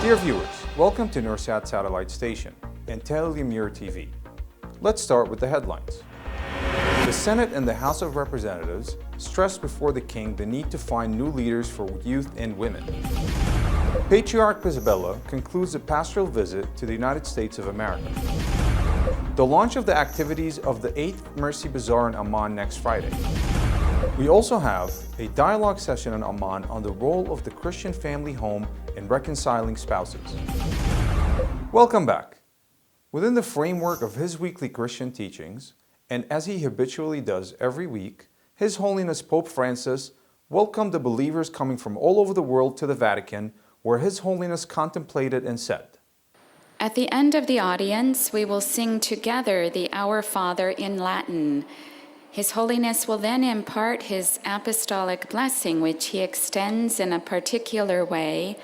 Dear viewers, welcome to Noorsat Satellite Station and Telemir TV. Let's start with the headlines. The Senate and the House of Representatives stressed before the King the need to find new leaders for youth and women. Patriarch Isabella concludes a pastoral visit to the United States of America. The launch of the activities of the 8th Mercy Bazaar in Amman next Friday. We also have a dialogue session in Amman on the role of the Christian family home in reconciling spouses. Welcome back. Within the framework of his weekly Christian teachings, and as he habitually does every week, His Holiness Pope Francis welcomed the believers coming from all over the world to the Vatican, where His Holiness contemplated and said, "At the end of the audience, we will sing together the Our Father in Latin. His Holiness will then impart his apostolic blessing, which he extends in a particular way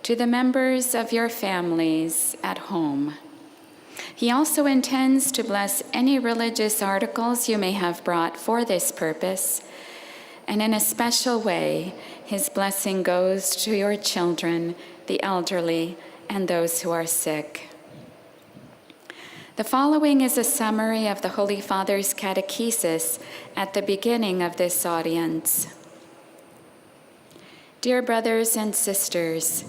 to the members of your families at home. He also intends to bless any religious articles you may have brought for this purpose, and in a special way, his blessing goes to your children, the elderly, and those who are sick." The following is a summary of the Holy Father's catechesis at the beginning of this audience. Dear brothers and sisters,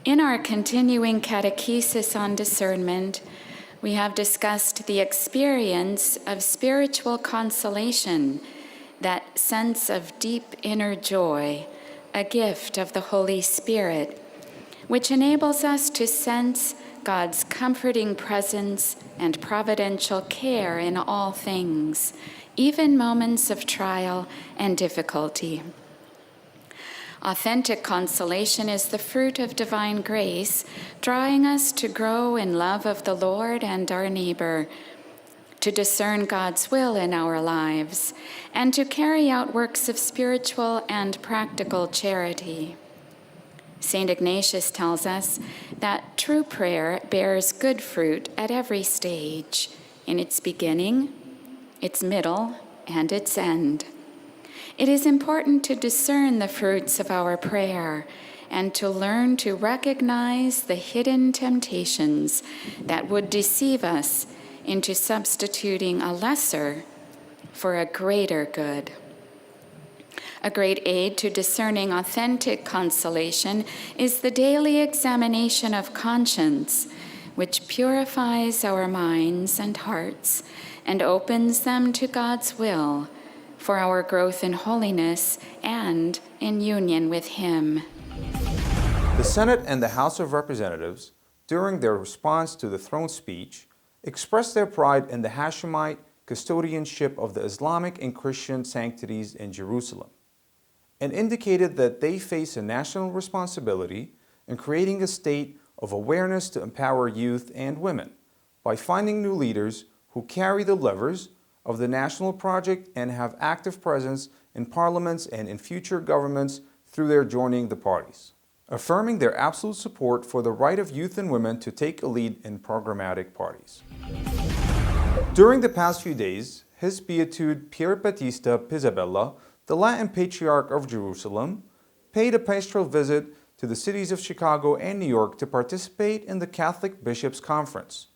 in our continuing catechesis on discernment, we have discussed the experience of spiritual consolation, that sense of deep inner joy, a gift of the Holy Spirit, which enables us to sense God's comforting presence and providential care in all things, even moments of trial and difficulty. Authentic consolation is the fruit of divine grace, drawing us to grow in love of the Lord and our neighbor, to discern God's will in our lives, and to carry out works of spiritual and practical charity. St. Ignatius tells us that true prayer bears good fruit at every stage, in its beginning, its middle, and its end. It is important to discern the fruits of our prayer and to learn to recognize the hidden temptations that would deceive us into substituting a lesser for a greater good. A great aid to discerning authentic consolation is the daily examination of conscience, which purifies our minds and hearts and opens them to God's will for our growth in holiness and in union with Him. The Senate and the House of Representatives, during their response to the throne speech, expressed their pride in the Hashemite custodianship of the Islamic and Christian sanctities in Jerusalem, and indicated that they face a national responsibility in creating a state of awareness to empower youth and women by finding new leaders who carry the levers of the national project and have active presence in parliaments and in future governments through their joining the parties, affirming their absolute support for the right of youth and women to take a lead in programmatic parties. During the past few days, His Beatitude Pier Battista Pisabella, the Latin Patriarch of Jerusalem, paid a pastoral visit to the cities of Chicago and New York to participate in the Catholic Bishops' Conference.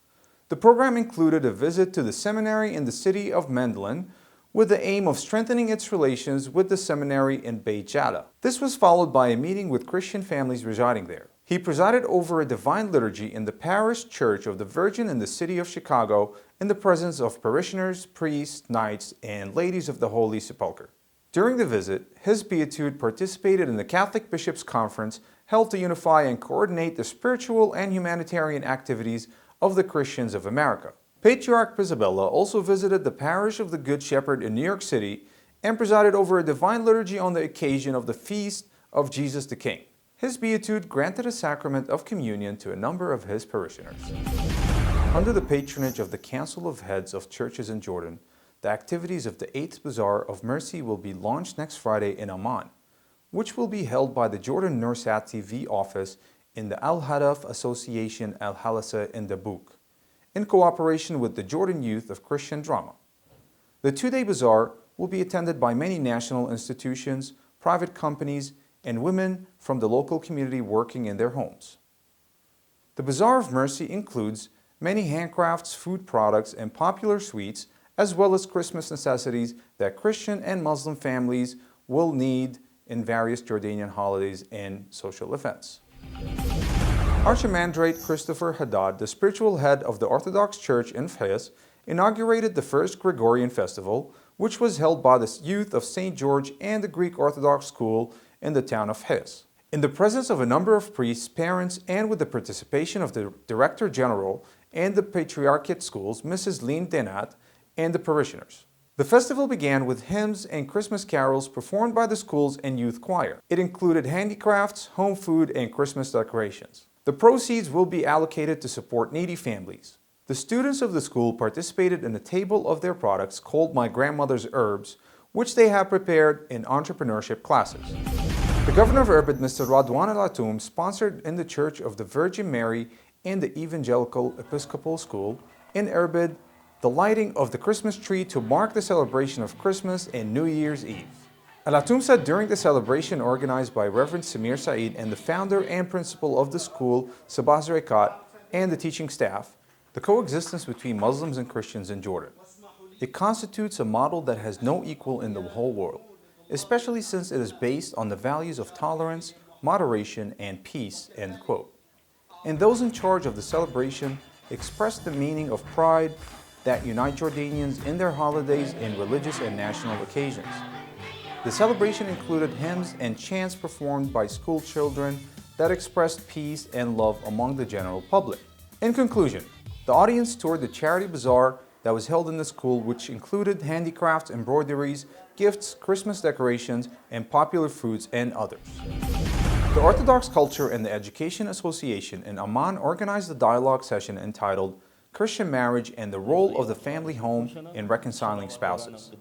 The program included a visit to the seminary in the city of Mendelen with the aim of strengthening its relations with the seminary in Beit Jada. This was followed by a meeting with Christian families residing there. He presided over a divine liturgy in the parish church of the Virgin in the city of Chicago in the presence of parishioners, priests, knights, and ladies of the Holy Sepulchre. During the visit, His Beatitude participated in the Catholic Bishops' Conference held to unify and coordinate the spiritual and humanitarian activities of the Christians of America. Patriarch Isabella also visited the parish of the Good Shepherd in New York City and presided over a divine liturgy on the occasion of the feast of Jesus the King. His Beatitude granted a sacrament of communion to a number of his parishioners. Under the patronage of the Council of Heads of Churches in Jordan, the activities of the 8th Bazaar of Mercy will be launched next Friday in Amman, which will be held by the Jordan Noorsat TV office in the Al-Hadaf Association Al-Halasa in Dabuk, in cooperation with the Jordan Youth of Christian Drama. The two-day bazaar will be attended by many national institutions, private companies, and women from the local community working in their homes. The Bazaar of Mercy includes many handcrafts, food products, and popular sweets, as well as Christmas necessities that Christian and Muslim families will need in various Jordanian holidays and social events. Archimandrite Christopher Haddad, the spiritual head of the Orthodox Church in Fez, inaugurated the first Gregorian festival, which was held by the youth of St. George and the Greek Orthodox school in the town of Fez. In the presence of a number of priests, parents, and with the participation of the Director General and the Patriarchate schools, Mrs. Lynn Denat, and the parishioners. The festival began with hymns and Christmas carols performed by the schools and youth choir. It included handicrafts, home food, and Christmas decorations. The proceeds will be allocated to support needy families. The students of the school participated in a table of their products called My Grandmother's Herbs, which they have prepared in entrepreneurship classes. The governor of Irbid, Mr. Radwan Al-Atoum, sponsored in the Church of the Virgin Mary and the Evangelical Episcopal School in Irbid the lighting of the Christmas tree to mark the celebration of Christmas and New Year's Eve. Al-Atoum said during the celebration organized by Reverend Samir Saeed and the founder and principal of the school, Sabah Zarikat, and the teaching staff, the coexistence between Muslims and Christians in Jordan. It constitutes a model that has no equal in the whole world, especially since it is based on the values of tolerance, moderation, and peace, end quote. And those in charge of the celebration expressed the meaning of pride that unite Jordanians in their holidays and religious and national occasions. The celebration included hymns and chants performed by school children that expressed peace and love among the general public. In conclusion, the audience toured the charity bazaar that was held in the school, which included handicrafts, embroideries, gifts, Christmas decorations, and popular foods and others. The Orthodox Culture and the Education Association in Amman organized a dialogue session entitled Christian Marriage and the Role of the Family Home in Reconciling Spouses.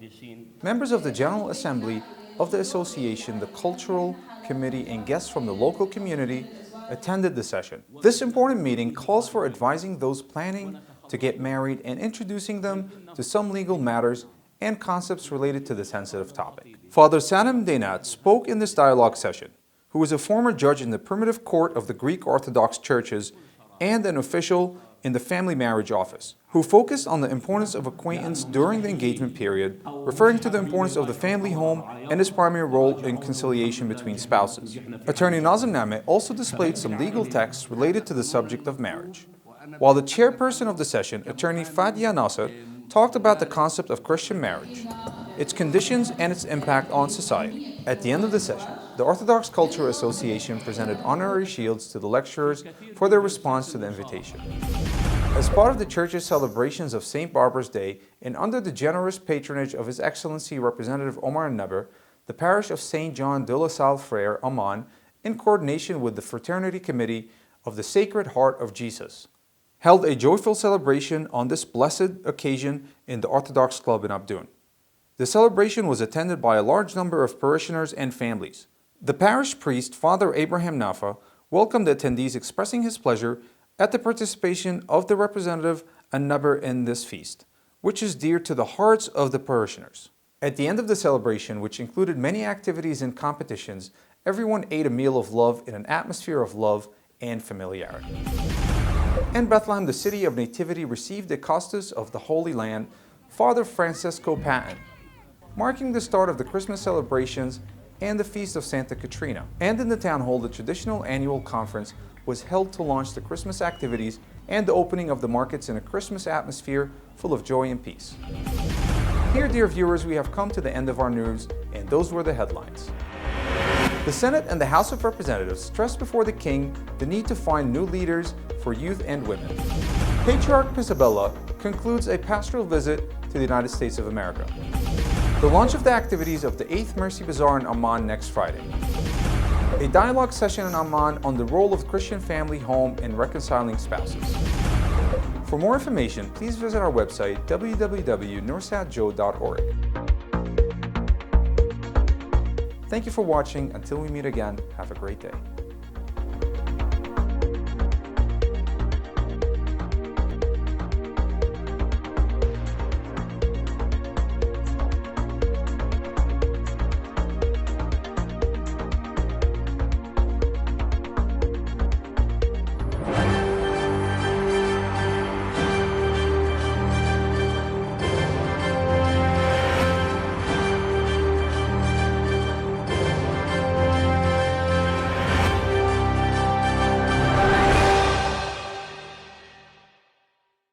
Members of the General Assembly of the Association, the Cultural Committee, and guests from the local community attended the session. This important meeting calls for advising those planning to get married and introducing them to some legal matters and concepts related to the sensitive topic. Father Sanem Denat spoke in this dialogue session, who is a former judge in the Primitive Court of the Greek Orthodox Churches and an official in the Family Marriage Office, who focused on the importance of acquaintance during the engagement period, referring to the importance of the family home and its primary role in conciliation between spouses. Attorney Nazim Name also displayed some legal texts related to the subject of marriage. While the chairperson of the session, Attorney Fadia Nasser, talked about the concept of Christian marriage, its conditions, and its impact on society. At the end of the session, the Orthodox Culture Association presented honorary shields to the lecturers for their response to the invitation. As part of the church's celebrations of St. Barbara's Day and under the generous patronage of His Excellency Representative Omar Neber, the parish of St. John de la Salle Frere, Amman, in coordination with the Fraternity Committee of the Sacred Heart of Jesus, held a joyful celebration on this blessed occasion in the Orthodox Club in Abdun. The celebration was attended by a large number of parishioners and families. The parish priest, Father Abraham Nafa, welcomed the attendees, expressing his pleasure at the participation of the representative and Neber in this feast, which is dear to the hearts of the parishioners. At the end of the celebration, which included many activities and competitions, everyone ate a meal of love in an atmosphere of love and familiarity. In Bethlehem, the city of Nativity received the Custos of the Holy Land, Father Francesco Patton, marking the start of the Christmas celebrations and the Feast of Santa Catrina. And in the town hall, the traditional annual conference was held to launch the Christmas activities and the opening of the markets in a Christmas atmosphere full of joy and peace. Here, dear viewers, we have come to the end of our news, and those were the headlines. The Senate and the House of Representatives stressed before the King the need to find new leaders for youth and women. Patriarch Isabella concludes a pastoral visit to the United States of America. The launch of the activities of the 8th Mercy Bazaar in Amman next Friday. A dialogue session in Amman on the role of Christian family home in reconciling spouses. For more information, please visit our website www.noorsatjo.org. Thank you for watching. Until we meet again, have a great day.